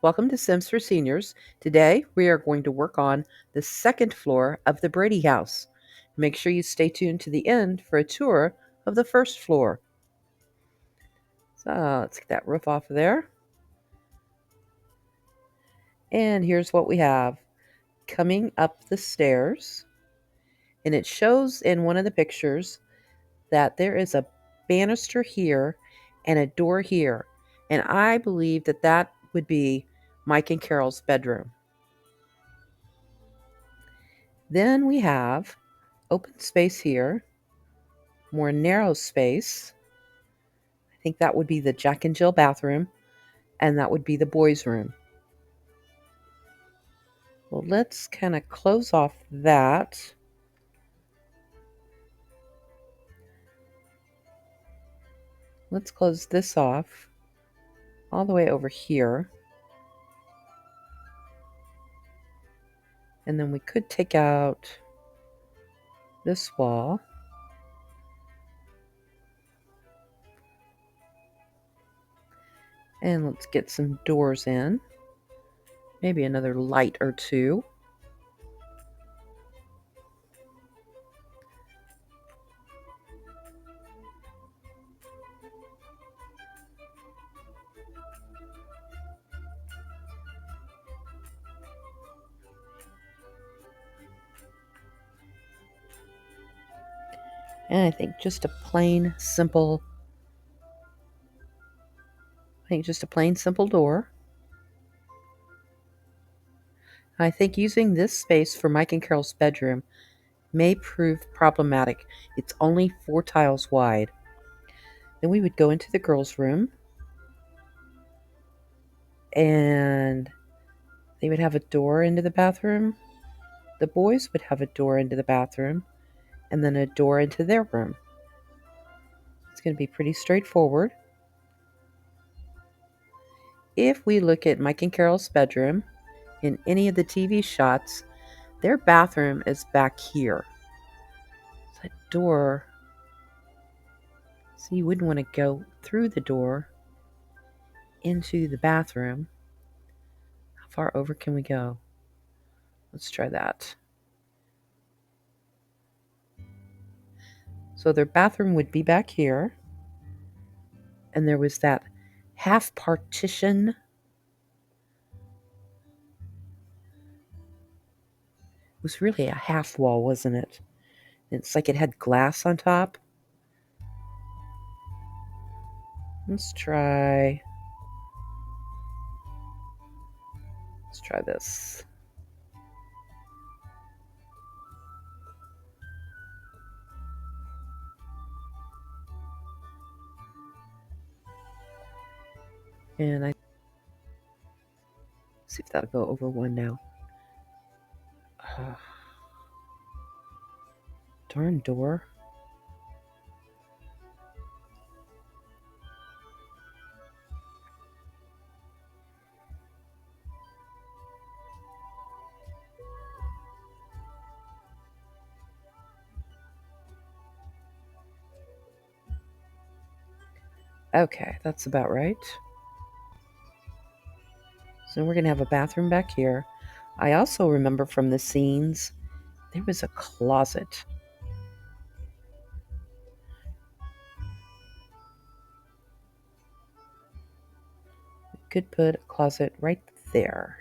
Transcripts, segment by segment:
Welcome to Sims for Seniors. Today we are going to work on the second floor of the Brady house. Make sure you stay tuned to the end for a tour of the first floor. So let's get that roof off of there. And here's what we have coming up the stairs. And it shows in one of the pictures that there is a banister here and a door here. And I believe that that would be Mike and Carol's bedroom. Then we have open space here, more narrow space. I think that would be the Jack and Jill bathroom, and that would be the boys' room. Well, let's kind of close off that. Let's close this off all the way over here. And then we could take out this wall. And let's get some doors in. Maybe another light or two. And I think just a plain simple door. I think using this space for Mike and Carol's bedroom may prove problematic. It's only 4 tiles wide. Then we would go into the girls' room, and they would have a door into the bathroom. The boys would have a door into the bathroom, and then a door into their room. It's going to be pretty straightforward. If we look at Mike and Carol's bedroom, in any of the TV shots, their bathroom is back here. That door, so you wouldn't want to go through the door into the bathroom. How far over can we go? Let's try that. So their bathroom would be back here, and there was that half partition. It was really a half wall, wasn't it? It's like it had glass on top. Let's try this. And I see if that'll go over one now. Darn door. Okay, that's about right. So we're going to have a bathroom back here. I also remember from the scenes, there was a closet. We could put a closet right there.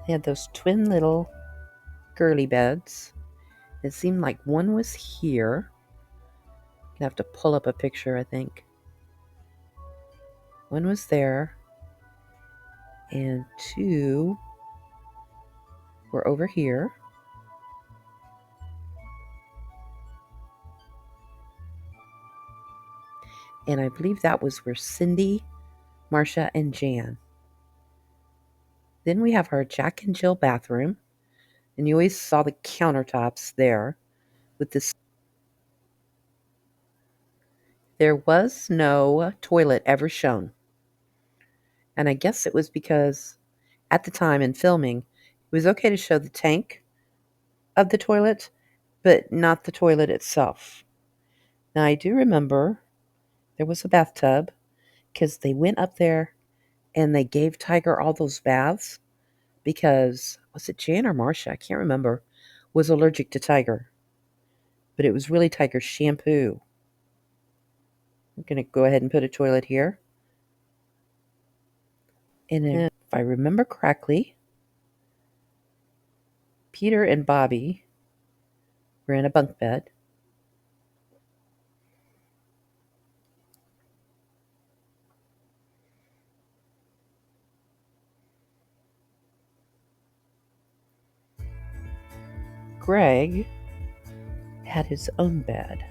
They had those twin little girly beds. It seemed like one was here. I'd have to pull up a picture, I think. One was there, and 2 were over here. And I believe that was where Cindy, Marcia, and Jan. Then we have our Jack and Jill bathroom, and you always saw the countertops there with this. There was no toilet ever shown. And I guess it was because at the time in filming, it was okay to show the tank of the toilet, but not the toilet itself. Now, I do remember there was a bathtub because they went up there and they gave Tiger all those baths because, was it Jan or Marcia? I can't remember, was allergic to Tiger. But it was really Tiger's shampoo. I'm going to go ahead and put a toilet here. And if I remember correctly, Peter and Bobby were in a bunk bed. Greg had his own bed.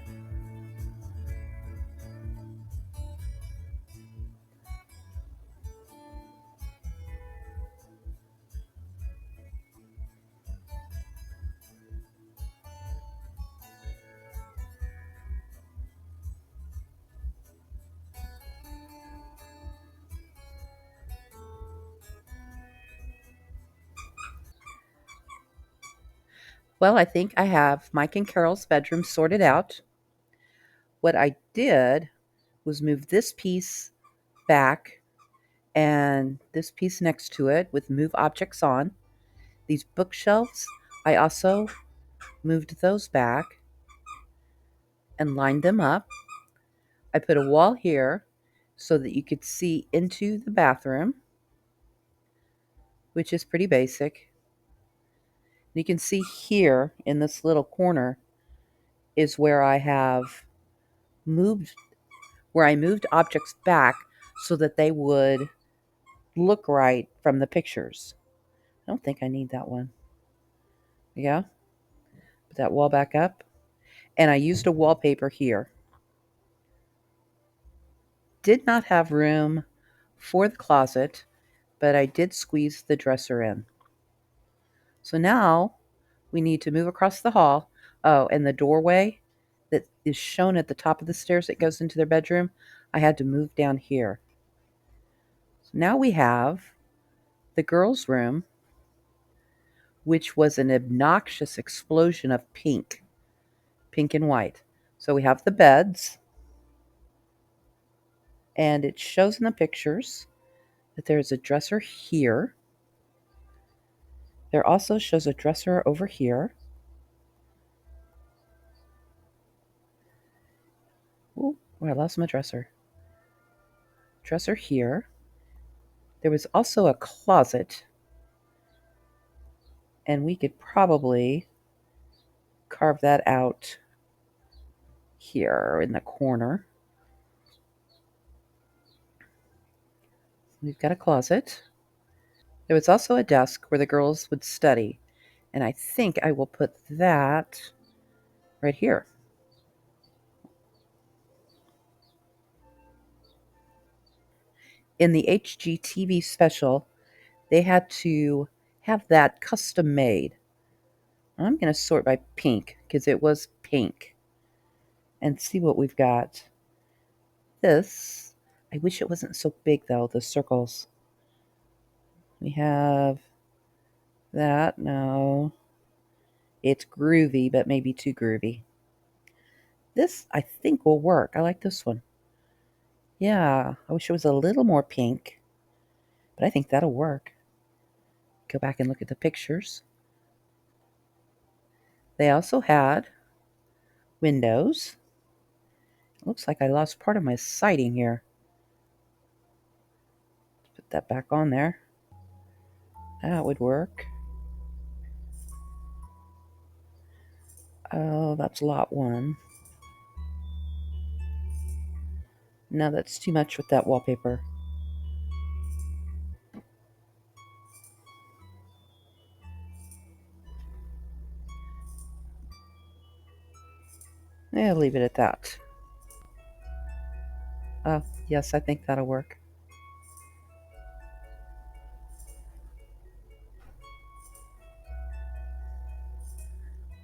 Well, I think I have Mike and Carol's bedroom sorted out. What I did was move this piece back and this piece next to it with move objects on. These bookshelves, I also moved those back and lined them up. I put a wall here so that you could see into the bathroom, which is pretty basic. You can see here in this little corner is where I moved moved objects back so that they would look right from the pictures. I don't think I need that one. Yeah, put that wall back up. And I used a wallpaper here. Did not have room for the closet, but I did squeeze the dresser in. So now we need to move across the hall. Oh, and the doorway that is shown at the top of the stairs that goes into their bedroom, I had to move down here. So now we have the girls' room, which was an obnoxious explosion of pink and white. So we have the beds, and it shows in the pictures that there's a dresser here. There also shows a dresser over here. Oh, I lost my dresser. Dresser here. There was also a closet, and we could probably carve that out here in the corner. We've got a closet. There was also a desk where the girls would study, and I think I will put that right here. In the HGTV special, they had to have that custom made. I'm going to sort by pink because it was pink and see what we've got. This, I wish it wasn't so big though, the circles. We have that. No, it's groovy, but maybe too groovy. This, I think, will work. I like this one. Yeah, I wish it was a little more pink, but I think that'll work. Go back and look at the pictures. They also had windows. It looks like I lost part of my siding here. Put that back on there. That would work. Oh, that's lot one. No, that's too much with that wallpaper. Yeah, leave it at that. Oh, yes, I think that'll work.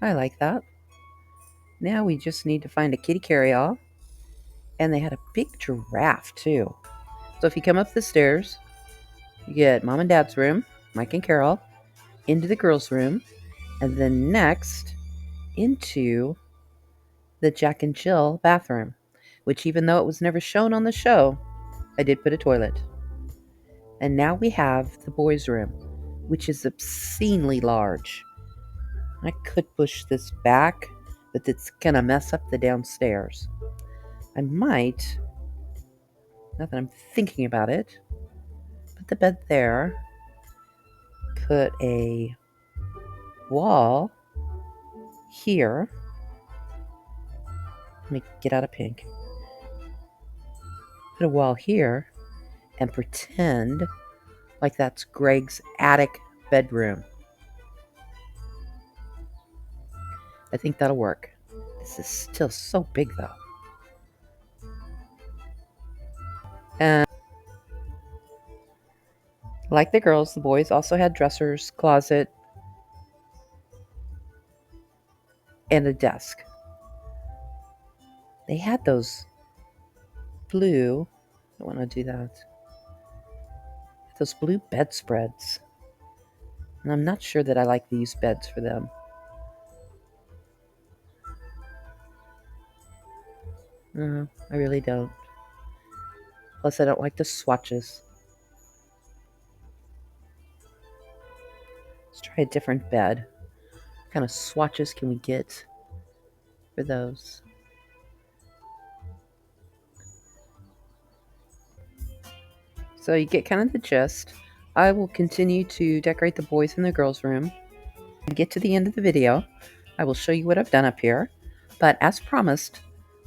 I like that. Now we just need to find a kitty carry-all. And they had a big giraffe, too. So if you come up the stairs, you get Mom and Dad's room, Mike and Carol, into the girls' room, and then next into the Jack and Jill bathroom, which, even though it was never shown on the show, I did put a toilet. And now we have the boys' room, which is obscenely large. I could push this back, but it's going to mess up the downstairs. I might, now that I'm thinking about it, put the bed there, put a wall here. Let me get out of pink. Put a wall here and pretend like that's Greg's attic bedroom. I think that'll work. This is still so big, though. And like the girls, the boys also had dressers, closet, and a desk. They had those blue, I want to do that, those blue bedspreads. And I'm not sure that I like these beds for them. No, I really don't. Plus, I don't like the swatches. Let's try a different bed. What kind of swatches can we get for those? So you get kind of the gist. I will continue to decorate the boys' and the girls' room. When I get to the end of the video, I will show you what I've done up here. But as promised,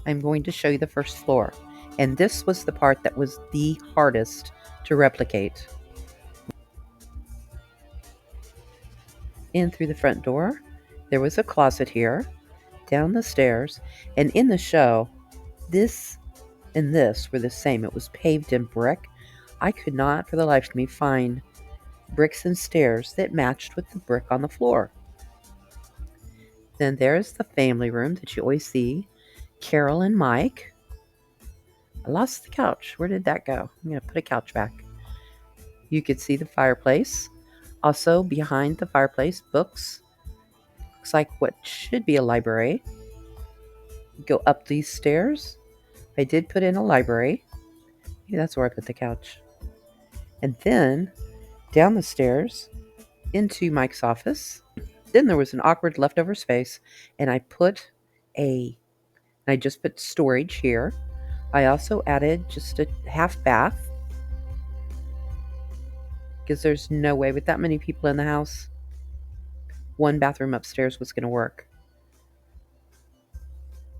I'm going to show you the first floor. And this was the part that was the hardest to replicate. In through the front door, there was a closet here, down the stairs, and in the show, this and this were the same. It was paved in brick. I could not, for the life of me, find bricks and stairs that matched with the brick on the floor. Then there's the family room that you always see. Carol and Mike. I lost the couch. Where did that go? I'm going to put a couch back. You could see the fireplace. Also, behind the fireplace, books. Looks like what should be a library. Go up these stairs. I did put in a library. Maybe that's where I put the couch. And then down the stairs into Mike's office. Then there was an awkward leftover space, and I just put storage here. I also added just a half bath because there's no way with that many people in the house, one bathroom upstairs was going to work.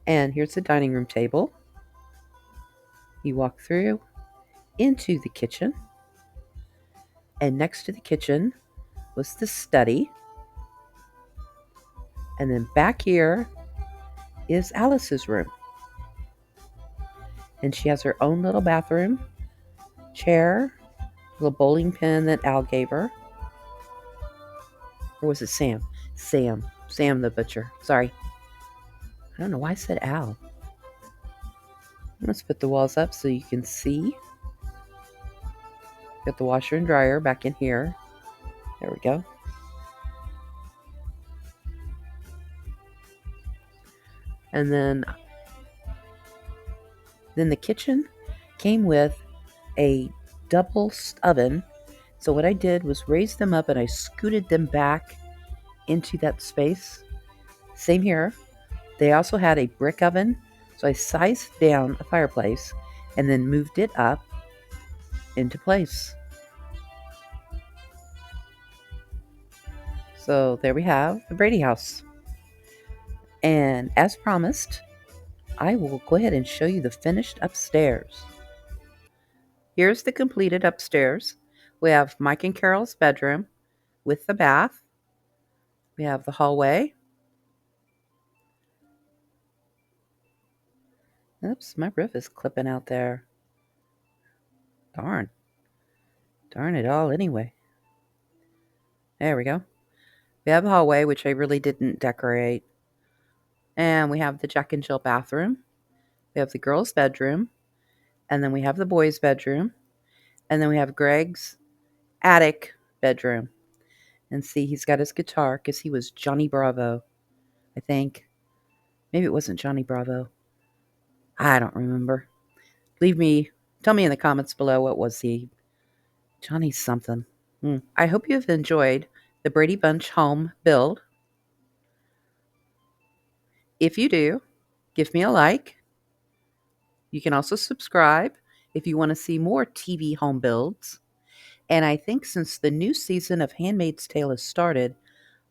And here's the dining room table. You walk through into the kitchen, and next to the kitchen was the study. And then back here is Alice's room. And she has her own little bathroom, chair, little bowling pin that Al gave her. Or was it Sam? Sam the butcher. Sorry. I don't know why I said Al. Let's put the walls up so you can see. Got the washer and dryer back in here. There we go. And then the kitchen came with a double oven. So what I did was raise them up and I scooted them back into that space. Same here. They also had a brick oven. So I sized down a fireplace and then moved it up into place. So there we have the Brady house. And as promised, I will go ahead and show you the finished upstairs. Here's the completed upstairs. We have Mike and Carol's bedroom with the bath. We have the hallway. Oops, my roof is clipping out there. Darn it all anyway. There we go. We have a hallway, which I really didn't decorate. And we have the Jack and Jill bathroom. We have the girls' bedroom. And then we have the boys' bedroom. And then we have Greg's attic bedroom. And see, he's got his guitar because he was Johnny Bravo. I think. Maybe it wasn't Johnny Bravo. I don't remember. Tell me in the comments below, what was he? Johnny something. I hope you have enjoyed the Brady Bunch home build. If you do, give me a like. You can also subscribe if you want to see more TV home builds. And I think since the new season of Handmaid's Tale has started,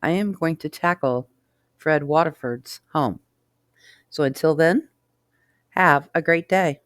I am going to tackle Fred Waterford's home. So until then, have a great day.